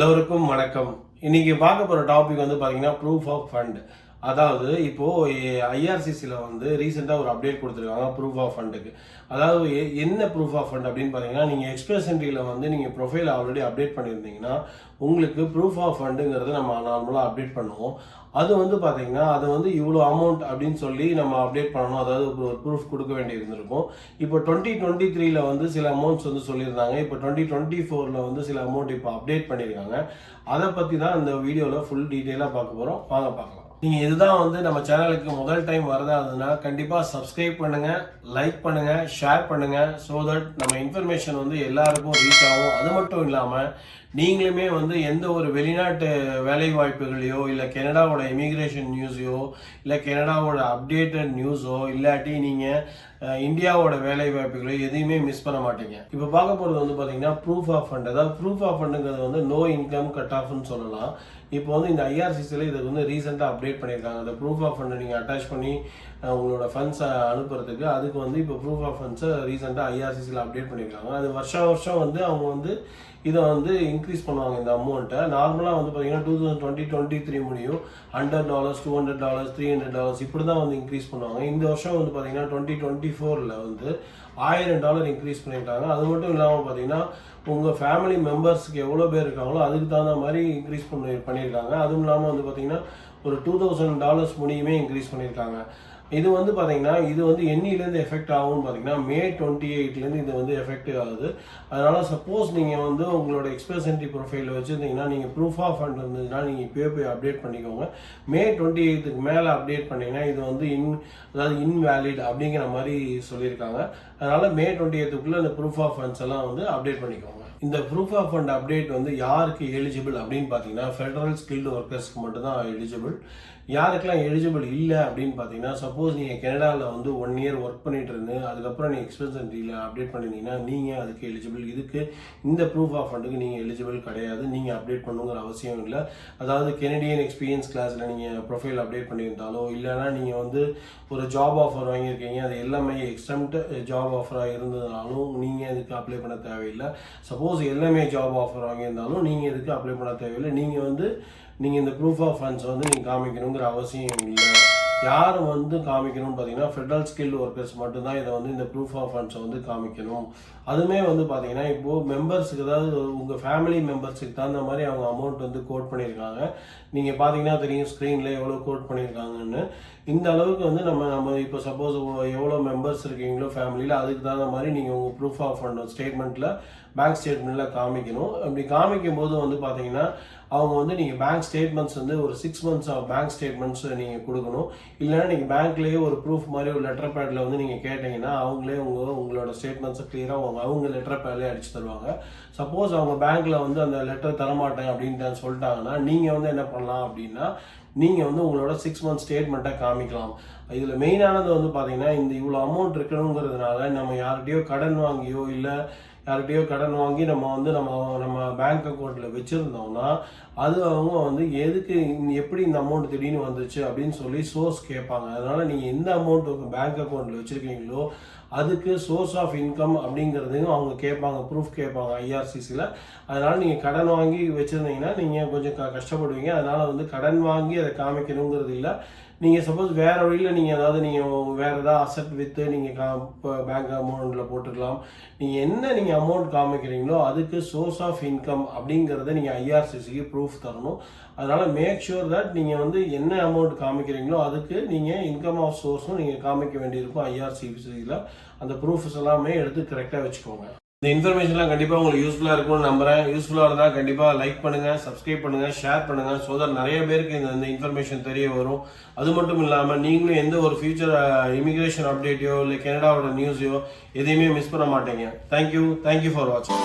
எல்லோருக்கும் வணக்கம். இன்னைக்கு பார்க்க போற டாபிக் வந்து பாத்தீங்கன்னா ப்ரூஃப் ஆஃப் ஃபண்ட். அதாவது இப்போ ஐஆர்சிசில வந்து ரீசெண்டா ஒரு அப்டேட் கொடுத்துருக்காங்க ப்ரூஃப் ஆஃப் ஃபண்டுக்கு. அதாவது என்ன ப்ரூஃப் ஆஃப் ஃபண்ட் அப்படின்னு பாத்தீங்கன்னா, நீங்க எக்ஸ்பிரஸ் என்ட்ரியில வந்து நீங்க ப்ரொஃபைல் ஆல்ரெடி அப்டேட் பண்ணியிருந்தீங்கன்னா உங்களுக்கு ப்ரூஃப் ஆஃப் ஃபண்டுங்கிறது நம்ம நார்மலாக அப்டேட் பண்ணுவோம். அது வந்து பாத்தீங்கன்னா அது வந்து இவ்வளோ அமௌண்ட் அப்படின்னு சொல்லி நம்ம அப்டேட் பண்ணணும். அதாவது ஒரு ப்ரூஃப் கொடுக்க வேண்டி இருந்திருக்கும். இப்போ 2023 வந்து சில அமௌண்ட்ஸ் வந்து சொல்லியிருந்தாங்க. இப்போ 2024 வந்து சில அமௌண்ட் இப்போ அப்டேட் பண்ணியிருக்காங்க. அதை பற்றி தான் இந்த வீடியோவில் ஃபுல் டீட்டெயிலாக பார்க்க போகிறோம். வாங்க பார்க்கலாம். நீங்கள் இதுதான் வந்து நம்ம சேனலுக்கு முதல் டைம் வரதா இருந்ததுன்னா கண்டிப்பாக சப்ஸ்கிரைப் பண்ணுங்கள், லைக் பண்ணுங்கள், ஷேர் பண்ணுங்கள். ஸோ தட் நம்ம இன்ஃபர்மேஷன் வந்து எல்லாருக்கும் ரீச் ஆகும். அது மட்டும் இல்லாமல் நீங்களுமே வந்து எந்த ஒரு வெளிநாட்டு வேலை வாய்ப்புகளையோ இல்லை கனடாவோட இமிக்ரேஷன் நியூஸையோ இல்லை கனடாவோட அப்டேட்டட் நியூஸோ இல்லாட்டி நீங்கள் இந்தியாவோட வேலை வாய்ப்புகளோ எதையுமே மிஸ் பண்ண மாட்டீங்க. இப்போ பார்க்க போகிறது வந்து பார்த்தீங்கன்னா ப்ரூஃப் ஆஃப் ஃபண்ட். அதாவது ப்ரூஃப் ஆஃப் ஃபண்டுங்கிறது வந்து நோ இன்கம் கட் ஆஃப்னு சொல்லலாம். இப்போ வந்து இந்த ஐஆர்சிசியில் இதை வந்து ரீசெண்டாக அப்டேட் பண்ணியிருக்காங்க. அந்த ப்ரூஃப் ஆஃப் ஃபண்டை நீங்கள் அட்டாச் பண்ணி உங்களோட ஃபண்ட்ஸை அனுப்புறதுக்கு அதுக்கு வந்து இப்போ ப்ரூஃப் ஆஃப் ஃபண்ட்ஸை ரீசெண்டாக ஐஆர்சிசியில் அப்டேட் பண்ணியிருக்காங்க. அது வருஷம் வந்து அவங்க வந்து இதை வந்து இன்க்ரீஸ் பண்ணுவாங்க இந்த அமௌண்ட்டை. நார்மலாக வந்து பார்த்தீங்கன்னா 2023 முடியும் $100, $200, $300 இப்படி தான் வந்து இன்க்ரீஸ் பண்ணுவாங்க. இந்த வருஷம் வந்து பார்த்தீங்கன்னா 2024 வந்து $1000 இன்க்ரீஸ் பண்ணியிருக்காங்க. அது மட்டும் இல்லாமல் பார்த்தீங்கன்னா உங்கள் ஃபேமிலி மெம்பர்ஸ்க்கு எவ்வளோ பேர் இருக்காங்களோ அதுக்கு தகுந்த மாதிரி இன்க்ரீஸ் பண்ணியிருக்காங்க. அதுவும் இல்லாமல் வந்து பார்த்தீங்கன்னா ஒரு $2000 முடியுமே இன்க்ரீஸ் பண்ணியிருக்காங்க. இது வந்து பார்த்தீங்கன்னா இது வந்து என்னிலேருந்து எஃபெக்ட் ஆகும்னு பார்த்தீங்கன்னா May 28 இது வந்து எஃபெக்டிவ் ஆகுது. அதனால் சப்போஸ் நீங்கள் வந்து உங்களோட எக்ஸ்பிரஸ் என்ட்ரி ப்ரொஃபைலில் வச்சுருந்தீங்கன்னா நீங்கள் ப்ரூஃப் ஆஃப் ஃபண்ட் இருந்ததுன்னா நீங்கள் இப்போயே போய் அப்டேட் பண்ணிக்கோங்க. May 28 மேலே அப்டேட் பண்ணிங்கன்னா இது வந்து அதாவது இன்வேலிட் அப்படிங்கிற மாதிரி சொல்லியிருக்காங்க. அதனால் May 28 அந்த ப்ரூஃப் ஆஃப் ஃபண்ட்ஸ் எல்லாம் வந்து அப்டேட் பண்ணிக்கோங்க. இந்த ப்ரூஃப் ஆஃப் ஃபண்ட் அப்டேட் வந்து யாருக்கு எலிஜிபிள் அப்படின்னு பார்த்தீங்கன்னா ஃபெடரல் ஸ்கில்டு ஒர்க்கர்ஸ்க்கு மட்டும்தான் எலிஜிபிள். யாருக்கெல்லாம் எலிஜிபிள் இல்லை அப்படின்னு பார்த்தீங்கன்னா, சப்போஸ் நீங்கள் கனடாவில் வந்து 1 இயர் ஒர்க் பண்ணிட்டு இருந்து அதுக்கப்புறம் நீங்கள் எக்ஸ்பிரஸ் என்ட்ரியில் அப்டேட் பண்ணியிருந்தீங்கன்னா நீங்கள் அதுக்கு எலிஜிபிள். இதுக்கு இந்த ப்ரூஃப் ஆஃப் ஃபண்டுக்கு நீங்கள் எலிஜிபிள் கிடையாது. நீங்கள் அப்டேட் பண்ணுங்கிற அவசியம் இல்லை. அதாவது கெனடியன் எக்ஸ்பீரியன்ஸ் கிளாஸில் நீங்கள் ப்ரொஃபைல் அப்டேட் பண்ணியிருந்தாலோ இல்லைனா நீங்கள் வந்து ஒரு ஜாப் ஆஃபர் வாங்கியிருக்கீங்க, அது எல்லாமே எக்ஸ்டெம்ட் ஜாப் ஆஃபராக இருந்ததுனாலும் நீங்கள் இதுக்கு அப்ளை பண்ண தேவையில்லை. சப்போஸ் எல்லாமே ஜாப் ஆஃபர் வாங்கியிருந்தாலும் நீங்கள் இதுக்கு அப்ளை பண்ண தேவையில்லை. நீங்கள் இந்த ப்ரூஃப் ஆஃப் ஃபண்ட்ஸ் வந்து நீங்கள் காமிக்கணுங்கிற அவசியம் இல்லை. யார் வந்து காமிக்கணும்னு பார்த்தீங்கன்னா ஃபெடரல் ஸ்கில்டு ஒர்க்கர்ஸ் மட்டும்தான் இதை வந்து இந்த ப்ரூஃப் ஆஃப் ஃபண்ட்ஸை வந்து காமிக்கணும். அதுவுமே வந்து பார்த்தீங்கன்னா இப்போது மெம்பர்ஸுக்கு, அதாவது உங்கள் ஃபேமிலி மெம்பர்ஸுக்கு தகுந்த மாதிரி அவங்க அமௌண்ட் வந்து கோட் பண்ணியிருக்காங்க. நீங்கள் பார்த்தீங்கன்னா தெரியும் ஸ்க்ரீனில் எவ்வளோ கோட் பண்ணியிருக்காங்கன்னு. இந்த அளவுக்கு வந்து நம்ம இப்போ சப்போஸ் எவ்வளோ மெம்பர்ஸ் இருக்கீங்களோ ஃபேமிலியில் அதுக்கு தகுந்த மாதிரி நீங்கள் உங்கள் ப்ரூஃப் ஆஃப் ஃபண்ட் ஸ்டேட்மெண்ட்டில் பேங்க் ஸ்டேட்மெண்ட்டில் காமிக்கணும். அப்படி காமிக்கும் போது வந்து பார்த்தீங்கன்னா அவங்க வந்து நீங்கள் பேங்க் ஸ்டேட்மெண்ட்ஸ் வந்து ஒரு 6 months ஆஃப் பேங்க் ஸ்டேட்மெண்ட்ஸ் நீங்கள் கொடுக்கணும். இல்லைன்னா நீங்கள் பேங்க்லேயே ஒரு ப்ரூஃப் மாதிரி ஒரு லெட்டர் பேடில் வந்து நீங்கள் கேட்டிங்கன்னா அவங்களே உங்களோட ஸ்டேட்மெண்ட்ஸை கிளியராக அவங்க லெட்டர் பேட்லேயே அடிச்சு தருவாங்க. சப்போஸ் அவங்க பேங்க்கில் வந்து அந்த லெட்டர் தரமாட்டேன் அப்படின்ட்டு சொல்லிட்டாங்கன்னா நீங்கள் வந்து என்ன பண்ணலாம் அப்படின்னா நீங்கள் வந்து உங்களோட 6 month ஸ்டேட்மெண்ட்டை காமிக்கலாம். இதில் மெயினானது வந்து பார்த்தீங்கன்னா இந்த இவ்வளோ அமௌண்ட் இருக்கணுங்கிறதுனால நம்ம யார்கிட்டயோ கடன் வாங்கியோ இல்லை யார்கிட்டயோ கடன் வாங்கி நம்ம வந்து நம்ம பேங்க் அக்கௌண்ட்டில் வச்சுருந்தோம்னா அது அவங்க வந்து எதுக்கு எப்படி இந்த அமௌண்ட் திடீர்னு வந்துச்சு அப்படின்னு சொல்லி சோர்ஸ் கேட்பாங்க. அதனால் நீங்கள் எந்த அமௌண்ட் உங்கள் பேங்க் அக்கௌண்ட்டில் வச்சுருக்கீங்களோ அதுக்கு சோர்ஸ் ஆஃப் இன்கம் அப்படிங்கிறதையும் அவங்க கேட்பாங்க, ப்ரூஃப் கேட்பாங்க ஐஆர்சிசியில். அதனால் நீங்கள் கடன் வாங்கி வச்சுருந்தீங்கன்னா நீங்கள் கொஞ்சம் கஷ்டப்படுவீங்க. அதனால் வந்து கடன் வாங்கி அதை காமிக்கணுங்கிறது இல்லை. நீங்கள் சப்போஸ் வேறு வழியில் நீங்கள் வேறு ஏதாவது அசட் விற்று நீங்கள் பேங்க் அமௌண்ட்டில் போட்டுக்கலாம். நீங்கள் அமௌண்ட் காமிக்கிறீங்களோ அதுக்கு சோர்ஸ் ஆஃப் இன்கம் அப்படிங்கிறத நீங்கள் ஐஆர்சிசிக்கு ப்ரூஃப் தரணும். அதனால் மேக் ஷூர் தட் நீங்கள் வந்து என்ன அமௌண்ட் காமிக்கிறீங்களோ அதுக்கு நீங்கள் இன்கம் ஆஃப் சோர்ஸும் நீங்கள் காமிக்க வேண்டியிருக்கும் ஐஆர்சிசியில். அந்த ப்ரூஃப்ஸ் எல்லாமே எடுத்து கரெக்டாக வச்சுக்கோங்க. இந்த இன்ஃபர்மேஷன்லாம் கண்டிப்பாக உங்களுக்கு யூஸ்ஃபுல்லாக இருக்கும்னு நம்புகிறேன். யூஸ்ஃபுல்லாக இருந்தால் கண்டிப்பாக லைக் பண்ணுங்கள், சப்ஸ்கிரைப் பண்ணுங்கள், ஷேர் பண்ணுங்கள். ஸோ தட் நிறைய பேருக்கு இந்த இன்ஃபர்மேஷன் தெரிய வரும். அது மட்டும் இல்லாமல் நீங்களும் எந்த ஒரு ஃபியூச்சர் இமிக்ரேஷன் அப்டேட்டையோ இல்லை கனடாவோட நியூஸையோ எதையுமே மிஸ் பண்ண மாட்டீங்க. தேங்க்யூ ஃபார் வாட்சிங்.